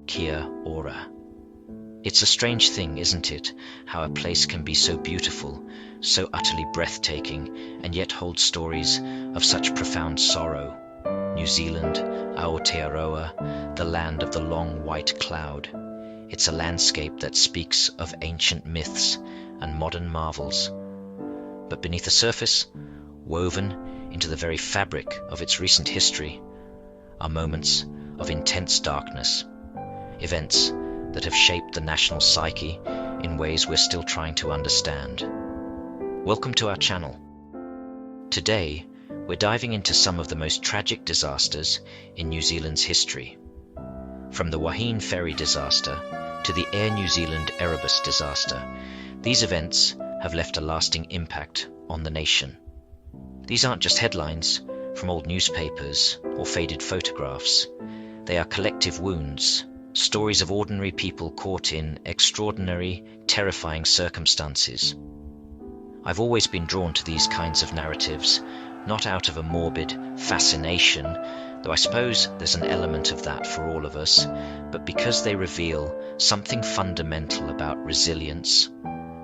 kia ora. It's a strange thing, isn't it, how a place can be so beautiful, so utterly breathtaking, and yet hold stories of such profound sorrow. New Zealand, Aotearoa, the land of the long white cloud. It's a landscape that speaks of ancient myths and modern marvels. But beneath the surface, woven into the very fabric of its recent history, are moments of intense darkness, events that have shaped the national psyche in ways we're still trying to understand. Welcome to our channel. Today, we're diving into some of the most tragic disasters in New Zealand's history. From the Wahine ferry disaster to the Air New Zealand Erebus disaster, these events have left a lasting impact on the nation. These aren't just headlines from old newspapers or faded photographs. They are collective wounds, stories of ordinary people caught in extraordinary, terrifying circumstances. I've always been drawn to these kinds of narratives, not out of a morbid fascination, though I suppose there's an element of that for all of us, but because they reveal something fundamental about resilience,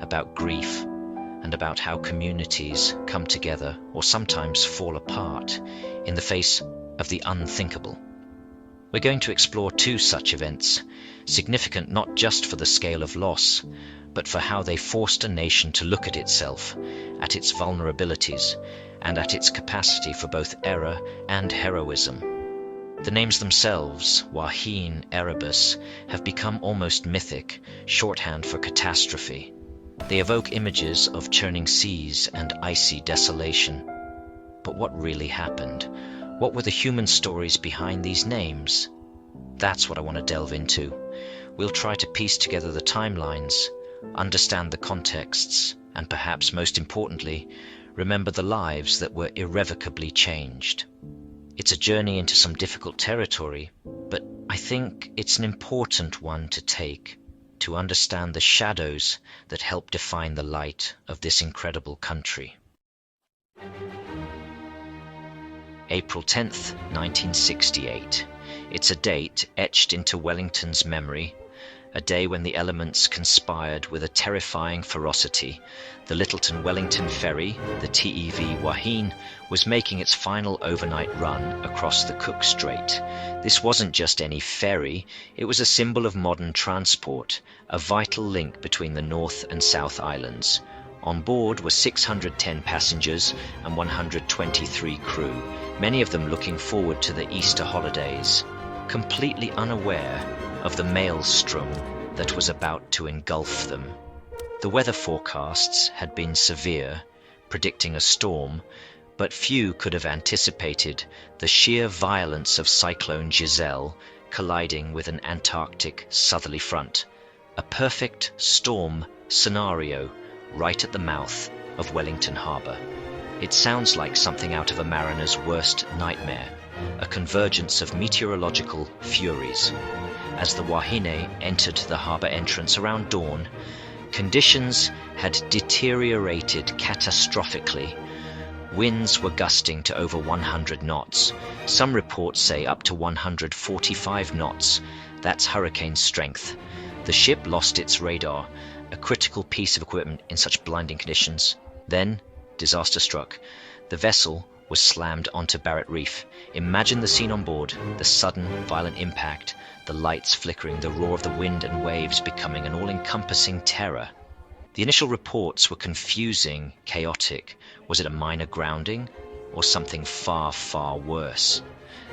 about grief, and about how communities come together or sometimes fall apart in the face of the unthinkable. We're going to explore two such events, significant not just for the scale of loss, but for how they forced a nation to look at itself, at its vulnerabilities, and at its capacity for both error and heroism. The names themselves, Wahine, Erebus, have become almost mythic, shorthand for catastrophe. They evoke images of churning seas and icy desolation. But what really happened? What were the human stories behind these names? That's what I want to delve into. We'll try to piece together the timelines, understand the contexts, and perhaps most importantly, remember the lives that were irrevocably changed. It's a journey into some difficult territory, but I think it's an important one to take to understand the shadows that help define the light of this incredible country. April 10th, 1968. It's a date etched into Wellington's memory, a day when the elements conspired with a terrifying ferocity. The Lyttelton-Wellington ferry, the TEV Wahine, was making its final overnight run across the Cook Strait. This wasn't just any ferry, it was a symbol of modern transport, a vital link between the North and South Islands. On board were 610 passengers and 123 crew, many of them looking forward to the Easter holidays, completely unaware of the maelstrom that was about to engulf them. The weather forecasts had been severe, predicting a storm, but few could have anticipated the sheer violence of Cyclone Giselle colliding with an Antarctic southerly front. A perfect storm scenario right at the mouth of Wellington Harbour. It sounds like something out of a mariner's worst nightmare, a convergence of meteorological furies. As the Wahine entered the harbour entrance around dawn, conditions had deteriorated catastrophically. Winds were gusting to over 100 knots. Some reports say up to 145 knots. That's hurricane strength. The ship lost its radar, a critical piece of equipment in such blinding conditions. Then, disaster struck. The vessel was slammed onto Barrett Reef. Imagine the scene on board, the sudden, violent impact, the lights flickering, the roar of the wind and waves becoming an all-encompassing terror. The initial reports were confusing, chaotic. Was it a minor grounding, or something far, far worse?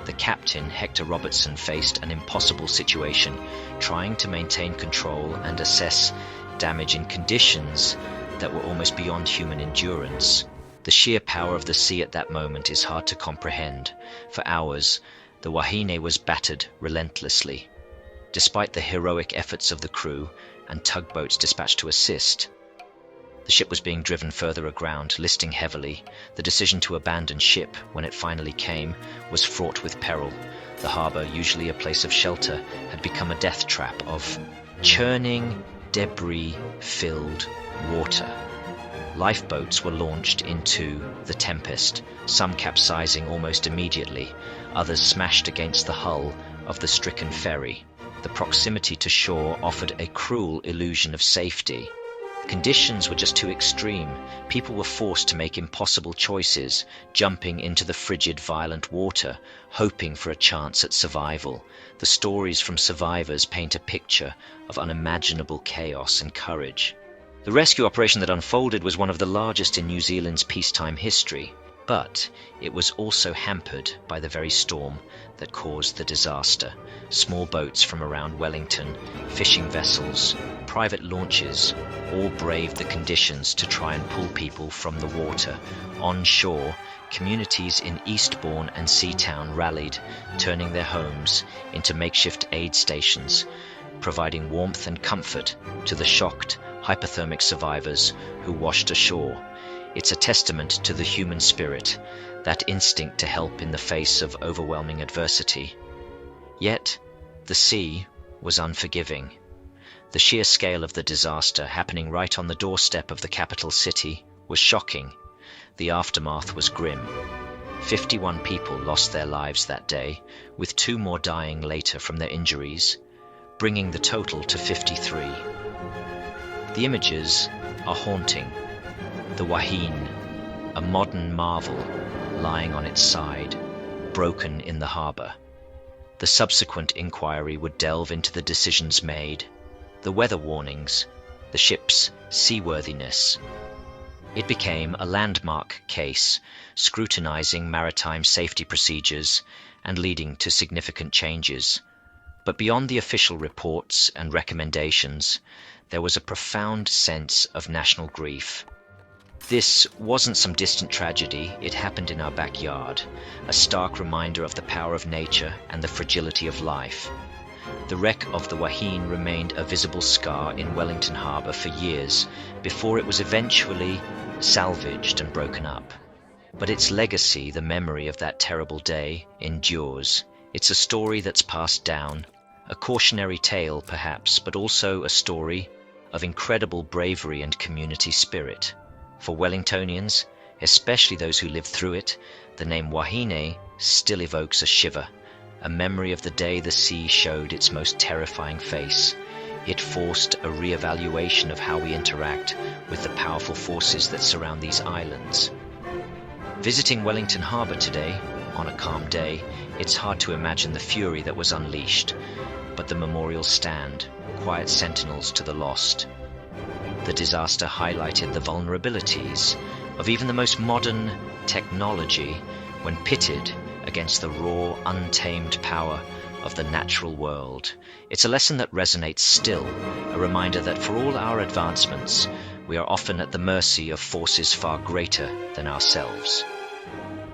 The captain, Hector Robertson, faced an impossible situation, trying to maintain control and assess damage in conditions that were almost beyond human endurance. The sheer power of the sea at that moment is hard to comprehend. For hours, the Wahine was battered relentlessly. Despite the heroic efforts of the crew and tugboats dispatched to assist, the ship was being driven further aground, listing heavily. The decision to abandon ship, when it finally came, was fraught with peril. The harbour, usually a place of shelter, had become a death trap of churning, debris-filled water. Lifeboats were launched into the tempest, some capsizing almost immediately, others smashed against the hull of the stricken ferry. The proximity to shore offered a cruel illusion of safety. Conditions were just too extreme. People were forced to make impossible choices, jumping into the frigid, violent water, hoping for a chance at survival. The stories from survivors paint a picture of unimaginable chaos and courage. The rescue operation that unfolded was one of the largest in New Zealand's peacetime history, but it was also hampered by the very storm that caused the disaster. Small boats from around Wellington, fishing vessels, private launches, all braved the conditions to try and pull people from the water. On shore, communities in Eastbourne and Seatown rallied, turning their homes into makeshift aid stations, providing warmth and comfort to the shocked, hypothermic survivors who washed ashore. It's a testament to the human spirit, that instinct to help in the face of overwhelming adversity. Yet, the sea was unforgiving. The sheer scale of the disaster, happening right on the doorstep of the capital city, was shocking. The aftermath was grim. 51 people lost their lives that day, with 2 more dying later from their injuries, bringing the total to 53. The images are haunting. The Wahine, a modern marvel, lying on its side, broken in the harbour. The subsequent inquiry would delve into the decisions made, the weather warnings, the ship's seaworthiness. It became a landmark case, scrutinizing maritime safety procedures and leading to significant changes. But beyond the official reports and recommendations, there was a profound sense of national grief. This wasn't some distant tragedy, it happened in our backyard, a stark reminder of the power of nature and the fragility of life. The wreck of the Wahine remained a visible scar in Wellington Harbour for years before it was eventually salvaged and broken up. But its legacy, the memory of that terrible day, endures. It's a story that's passed down, a cautionary tale perhaps, but also a story of incredible bravery and community spirit. For Wellingtonians, especially those who lived through it, the name Wahine still evokes a shiver, a memory of the day the sea showed its most terrifying face. It forced a re-evaluation of how we interact with the powerful forces that surround these islands. Visiting Wellington Harbour today, on a calm day, it's hard to imagine the fury that was unleashed, but the memorials stand, quiet sentinels to the lost. The disaster highlighted the vulnerabilities of even the most modern technology when pitted against the raw, untamed power of the natural world. It's a lesson that resonates still, a reminder that for all our advancements, we are often at the mercy of forces far greater than ourselves.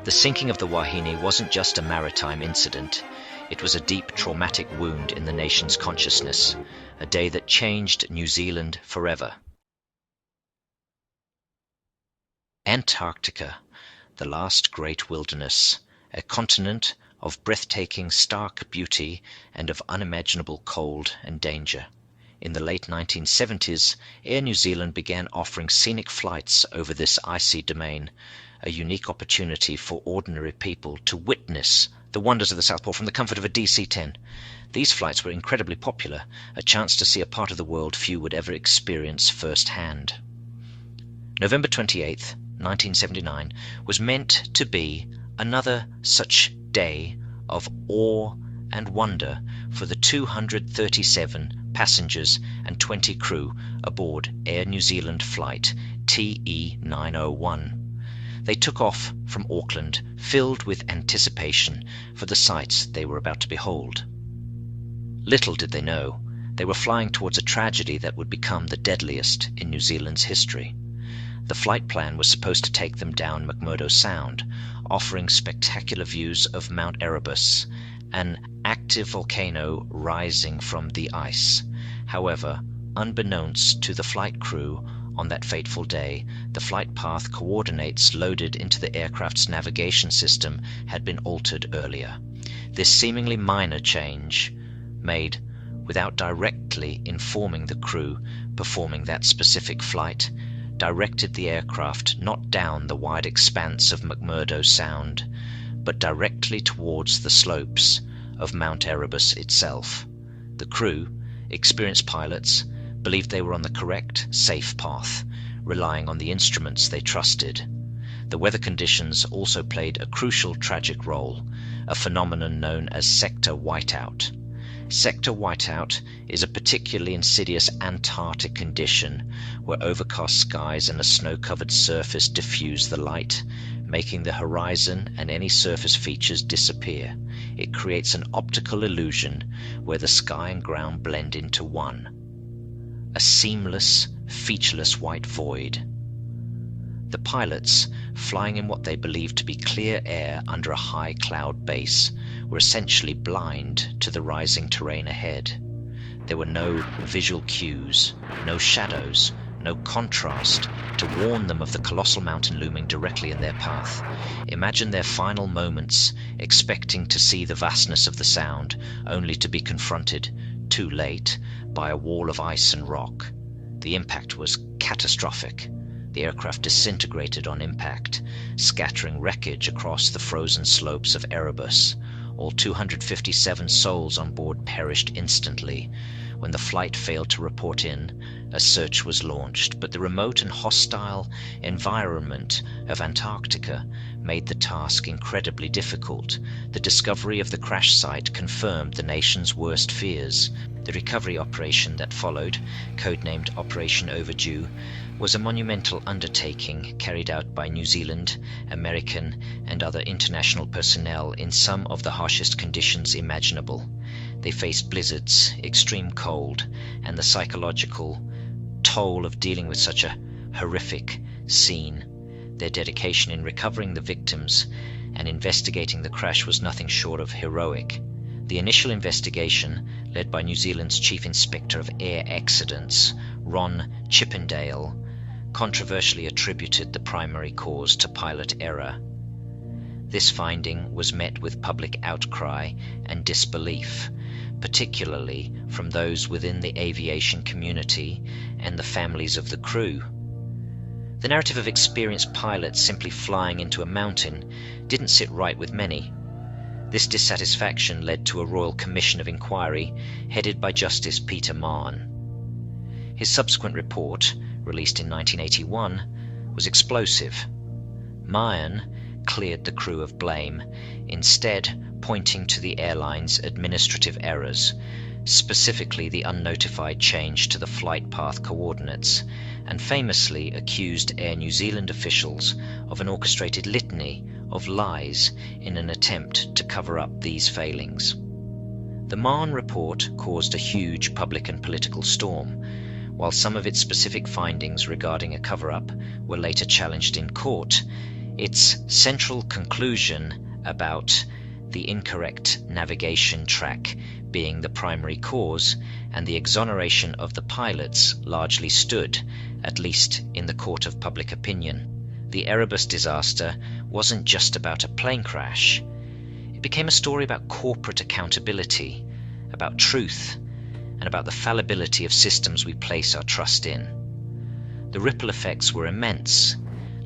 The sinking of the Wahine wasn't just a maritime incident. It was a deep traumatic wound in the nation's consciousness, a day that changed New Zealand forever. Antarctica, the last great wilderness, a continent of breathtaking, stark beauty and of unimaginable cold and danger. In the late 1970s, Air New Zealand began offering scenic flights over this icy domain, a unique opportunity for ordinary people to witness the wonders of the South Pole from the comfort of a DC-10. These flights were incredibly popular, a chance to see a part of the world few would ever experience firsthand. November 28th, 1979, was meant to be another such day of awe and wonder for the 237 passengers and 20 crew aboard Air New Zealand flight TE901. They took off from Auckland, filled with anticipation for the sights they were about to behold. Little did they know, they were flying towards a tragedy that would become the deadliest in New Zealand's history. The flight plan was supposed to take them down McMurdo Sound, offering spectacular views of Mount Erebus, an active volcano rising from the ice. However, unbeknownst to the flight crew, on that fateful day, the flight path coordinates loaded into the aircraft's navigation system had been altered earlier. This seemingly minor change, made without directly informing the crew performing that specific flight, directed the aircraft not down the wide expanse of McMurdo Sound, but directly towards the slopes of Mount Erebus itself. The crew, experienced pilots, believed they were on the correct, safe path, relying on the instruments they trusted. The weather conditions also played a crucial tragic role, a phenomenon known as sector whiteout. Sector whiteout is a particularly insidious Antarctic condition where overcast skies and a snow-covered surface diffuse the light, making the horizon and any surface features disappear. It creates an optical illusion where the sky and ground blend into one. A seamless, featureless white void. The pilots, flying in what they believed to be clear air under a high cloud base, were essentially blind to the rising terrain ahead. There were no visual cues, no shadows, no contrast to warn them of the colossal mountain looming directly in their path. Imagine their final moments, expecting to see the vastness of the sound, only to be confronted, too late, by a wall of ice and rock. The impact was catastrophic. The aircraft disintegrated on impact, scattering wreckage across the frozen slopes of Erebus. All 257 souls on board perished instantly. When the flight failed to report in, a search was launched, but the remote and hostile environment of Antarctica made the task incredibly difficult. The discovery of the crash site confirmed the nation's worst fears. The recovery operation that followed, codenamed Operation Overdue, was a monumental undertaking carried out by New Zealand, American, and other international personnel in some of the harshest conditions imaginable. They faced blizzards, extreme cold, and the psychological toll of dealing with such a horrific scene. Their dedication in recovering the victims and investigating the crash was nothing short of heroic. The initial investigation, led by New Zealand's Chief Inspector of Air Accidents, Ron Chippendale, controversially attributed the primary cause to pilot error. This finding was met with public outcry and disbelief, particularly from those within the aviation community and the families of the crew. The narrative of experienced pilots simply flying into a mountain didn't sit right with many. This dissatisfaction led to a Royal Commission of Inquiry headed by Justice Peter Mahon. His subsequent report, released in 1981, was explosive. Mahon cleared the crew of blame, instead pointing to the airline's administrative errors, specifically the unnotified change to the flight path coordinates, and famously accused Air New Zealand officials of an orchestrated litany of lies in an attempt to cover up these failings. The Mahon report caused a huge public and political storm. While some of its specific findings regarding a cover-up were later challenged in court, its central conclusion about the incorrect navigation track being the primary cause and the exoneration of the pilots largely stood, at least in the court of public opinion. The Erebus disaster wasn't just about a plane crash. It became a story about corporate accountability, about truth, and about the fallibility of systems we place our trust in. The ripple effects were immense,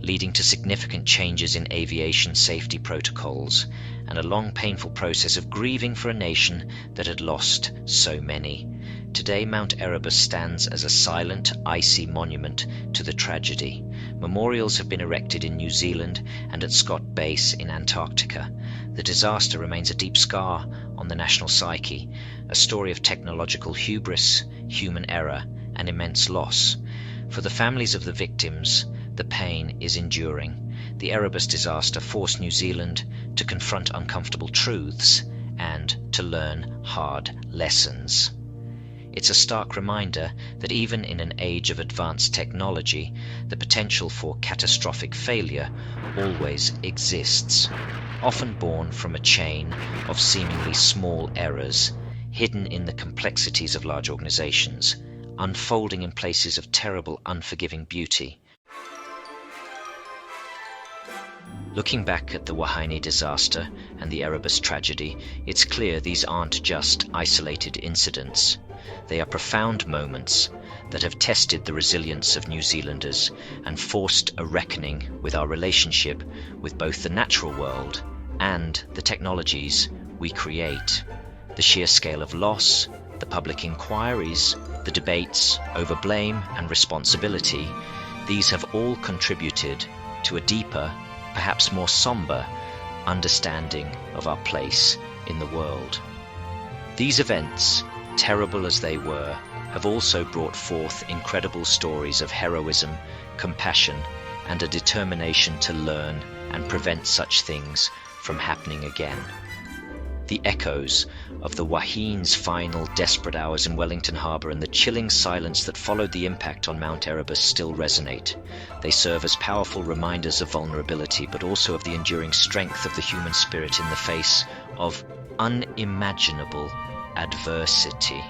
leading to significant changes in aviation safety protocols and a long, painful process of grieving for a nation that had lost so many. Today, Mount Erebus stands as a silent, icy monument to the tragedy. Memorials have been erected in New Zealand and at Scott Base in Antarctica. The disaster remains a deep scar on the national psyche, a story of technological hubris, human error, and immense loss. For the families of the victims, the pain is enduring. The Erebus disaster forced New Zealand to confront uncomfortable truths and to learn hard lessons. It's a stark reminder that even in an age of advanced technology, the potential for catastrophic failure always exists, often born from a chain of seemingly small errors, hidden in the complexities of large organizations, unfolding in places of terrible, unforgiving beauty. Looking back at the Wahine disaster and the Erebus tragedy, it's clear these aren't just isolated incidents. They are profound moments that have tested the resilience of New Zealanders and forced a reckoning with our relationship with both the natural world and the technologies we create. The sheer scale of loss, the public inquiries, the debates over blame and responsibility, these have all contributed to a deeper, perhaps more somber, understanding of our place in the world. These events, terrible as they were, have also brought forth incredible stories of heroism, compassion, and a determination to learn and prevent such things from happening again. The echoes of the Wahine's final desperate hours in Wellington Harbour and the chilling silence that followed the impact on Mount Erebus still resonate. They serve as powerful reminders of vulnerability, but also of the enduring strength of the human spirit in the face of unimaginable adversity.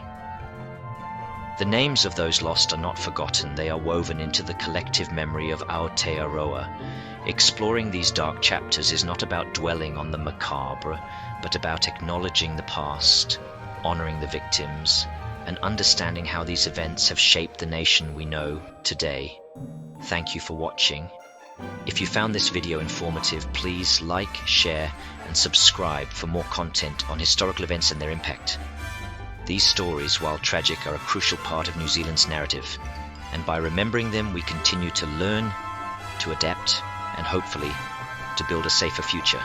The names of those lost are not forgotten. They are woven into the collective memory of Aotearoa. Exploring these dark chapters is not about dwelling on the macabre, but about acknowledging the past, honoring the victims, and understanding how these events have shaped the nation we know today. Thank you for watching. If you found this video informative, please like, share, and subscribe for more content on historical events and their impact. These stories, while tragic, are a crucial part of New Zealand's narrative, and by remembering them, we continue to learn, to adapt, and hopefully, to build a safer future.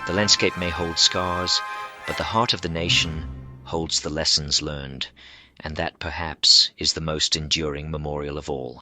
The landscape may hold scars, but the heart of the nation holds the lessons learned, and that perhaps is the most enduring memorial of all.